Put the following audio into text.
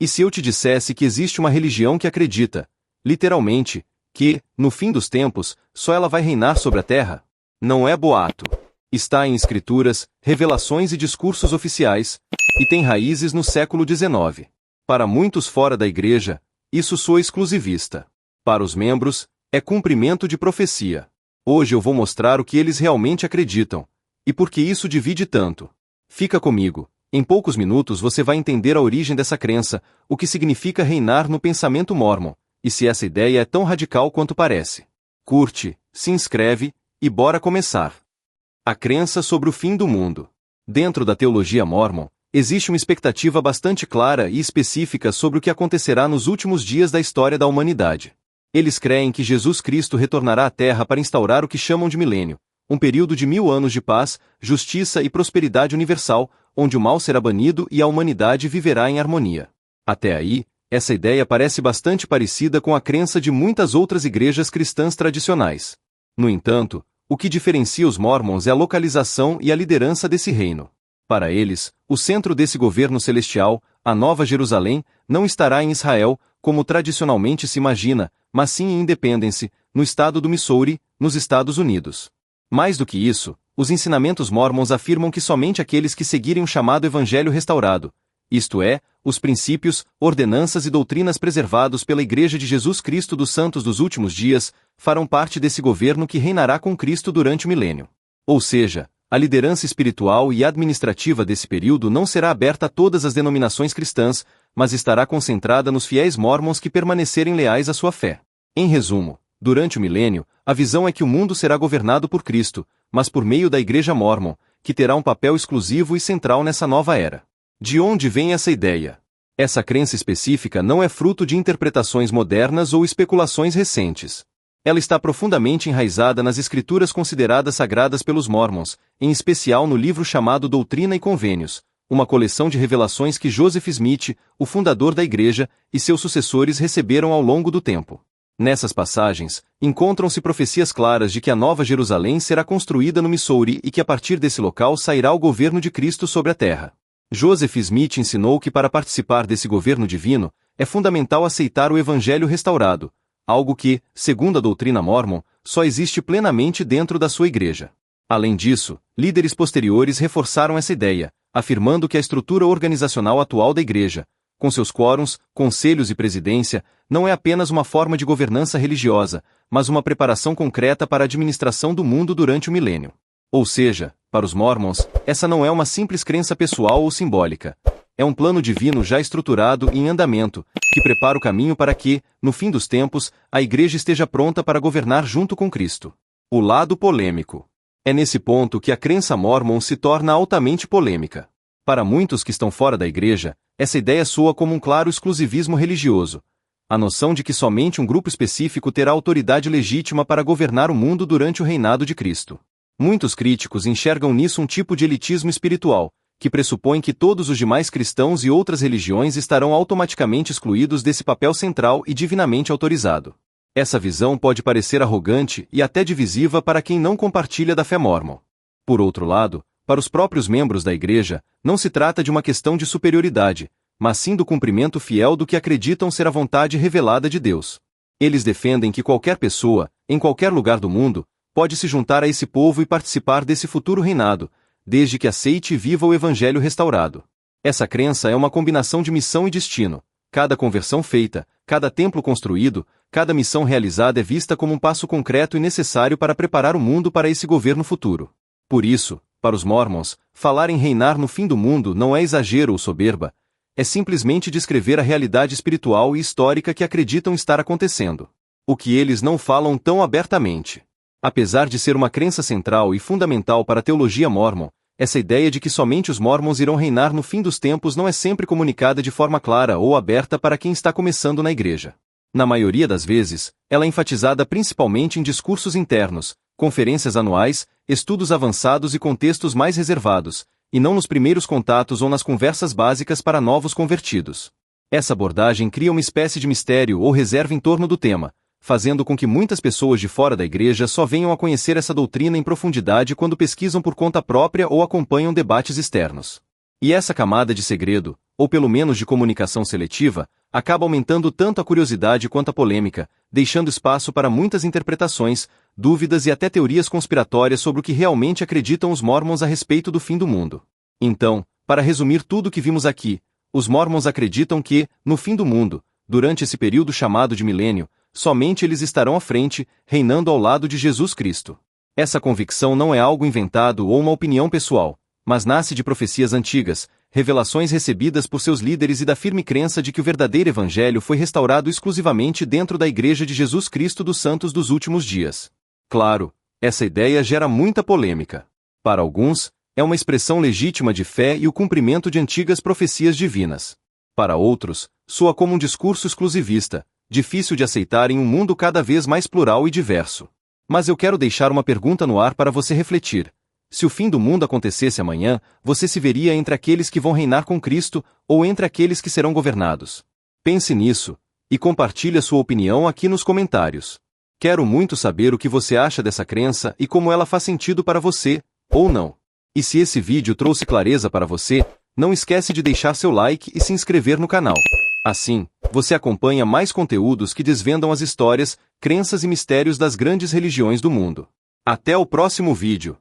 E se eu te dissesse que existe uma religião que acredita, literalmente, que, no fim dos tempos, só ela vai reinar sobre a terra? Não é boato. Está em escrituras, revelações e discursos oficiais, e tem raízes no século XIX. Para muitos fora da igreja, isso soa exclusivista. Para os membros, é cumprimento de profecia. Hoje eu vou mostrar o que eles realmente acreditam, e por que isso divide tanto. Fica comigo. Em poucos minutos você vai entender a origem dessa crença, o que significa reinar no pensamento mórmon, e se essa ideia é tão radical quanto parece. Curte, se inscreve, e bora começar. A crença sobre o fim do mundo. Dentro da teologia mórmon, existe uma expectativa bastante clara e específica sobre o que acontecerá nos últimos dias da história da humanidade. Eles creem que Jesus Cristo retornará à Terra para instaurar o que chamam de milênio, um período de 1000 anos de paz, justiça e prosperidade universal, onde o mal será banido e a humanidade viverá em harmonia. Até aí, essa ideia parece bastante parecida com a crença de muitas outras igrejas cristãs tradicionais. No entanto, o que diferencia os mórmons é a localização e a liderança desse reino. Para eles, o centro desse governo celestial, a Nova Jerusalém, não estará em Israel, como tradicionalmente se imagina, mas sim em Independence, no estado do Missouri, nos Estados Unidos. Mais do que isso, os ensinamentos mórmons afirmam que somente aqueles que seguirem o chamado Evangelho restaurado, isto é, os princípios, ordenanças e doutrinas preservados pela Igreja de Jesus Cristo dos Santos dos Últimos Dias, farão parte desse governo que reinará com Cristo durante o milênio. Ou seja, a liderança espiritual e administrativa desse período não será aberta a todas as denominações cristãs, mas estará concentrada nos fiéis mórmons que permanecerem leais à sua fé. Em resumo, durante o milênio, a visão é que o mundo será governado por Cristo, mas por meio da Igreja Mórmon, que terá um papel exclusivo e central nessa nova era. De onde vem essa ideia? Essa crença específica não é fruto de interpretações modernas ou especulações recentes. Ela está profundamente enraizada nas escrituras consideradas sagradas pelos mórmons, em especial no livro chamado Doutrina e Convênios, uma coleção de revelações que Joseph Smith, o fundador da igreja, e seus sucessores receberam ao longo do tempo. Nessas passagens, encontram-se profecias claras de que a Nova Jerusalém será construída no Missouri e que a partir desse local sairá o governo de Cristo sobre a terra. Joseph Smith ensinou que para participar desse governo divino, é fundamental aceitar o Evangelho restaurado, algo que, segundo a doutrina mórmon, só existe plenamente dentro da sua igreja. Além disso, líderes posteriores reforçaram essa ideia, afirmando que a estrutura organizacional atual da igreja, com seus quórums, conselhos e presidência, não é apenas uma forma de governança religiosa, mas uma preparação concreta para a administração do mundo durante o milênio. Ou seja, para os mórmons, essa não é uma simples crença pessoal ou simbólica. É um plano divino já estruturado e em andamento, que prepara o caminho para que, no fim dos tempos, a igreja esteja pronta para governar junto com Cristo. O lado polêmico. É nesse ponto que a crença mórmon se torna altamente polêmica. Para muitos que estão fora da igreja, essa ideia soa como um claro exclusivismo religioso. A noção de que somente um grupo específico terá autoridade legítima para governar o mundo durante o reinado de Cristo. Muitos críticos enxergam nisso um tipo de elitismo espiritual, que pressupõe que todos os demais cristãos e outras religiões estarão automaticamente excluídos desse papel central e divinamente autorizado. Essa visão pode parecer arrogante e até divisiva para quem não compartilha da fé mórmon. Por outro lado, para os próprios membros da igreja, não se trata de uma questão de superioridade, mas sim do cumprimento fiel do que acreditam ser a vontade revelada de Deus. Eles defendem que qualquer pessoa, em qualquer lugar do mundo, pode se juntar a esse povo e participar desse futuro reinado, desde que aceite e viva o Evangelho restaurado. Essa crença é uma combinação de missão e destino. Cada conversão feita, cada templo construído, cada missão realizada é vista como um passo concreto e necessário para preparar o mundo para esse governo futuro. Por isso, para os mórmons, falar em reinar no fim do mundo não é exagero ou soberba, é simplesmente descrever a realidade espiritual e histórica que acreditam estar acontecendo. O que eles não falam tão abertamente. Apesar de ser uma crença central e fundamental para a teologia mórmon, essa ideia de que somente os mórmons irão reinar no fim dos tempos não é sempre comunicada de forma clara ou aberta para quem está começando na igreja. Na maioria das vezes, ela é enfatizada principalmente em discursos internos, conferências anuais, estudos avançados e contextos mais reservados, e não nos primeiros contatos ou nas conversas básicas para novos convertidos. Essa abordagem cria uma espécie de mistério ou reserva em torno do tema, fazendo com que muitas pessoas de fora da igreja só venham a conhecer essa doutrina em profundidade quando pesquisam por conta própria ou acompanham debates externos. E essa camada de segredo, ou pelo menos de comunicação seletiva, acaba aumentando tanto a curiosidade quanto a polêmica, deixando espaço para muitas interpretações, dúvidas e até teorias conspiratórias sobre o que realmente acreditam os Mormons a respeito do fim do mundo. Então, para resumir tudo o que vimos aqui, os Mormons acreditam que, no fim do mundo, durante esse período chamado de milênio, somente eles estarão à frente, reinando ao lado de Jesus Cristo. Essa convicção não é algo inventado ou uma opinião pessoal, mas nasce de profecias antigas, revelações recebidas por seus líderes e da firme crença de que o verdadeiro evangelho foi restaurado exclusivamente dentro da Igreja de Jesus Cristo dos Santos dos últimos dias. Claro, essa ideia gera muita polêmica. Para alguns, é uma expressão legítima de fé e o cumprimento de antigas profecias divinas. Para outros, soa como um discurso exclusivista, difícil de aceitar em um mundo cada vez mais plural e diverso. Mas eu quero deixar uma pergunta no ar para você refletir. Se o fim do mundo acontecesse amanhã, você se veria entre aqueles que vão reinar com Cristo ou entre aqueles que serão governados? Pense nisso e compartilhe a sua opinião aqui nos comentários. Quero muito saber o que você acha dessa crença e como ela faz sentido para você, ou não. E se esse vídeo trouxe clareza para você, não esquece de deixar seu like e se inscrever no canal. Assim, você acompanha mais conteúdos que desvendam as histórias, crenças e mistérios das grandes religiões do mundo. Até o próximo vídeo.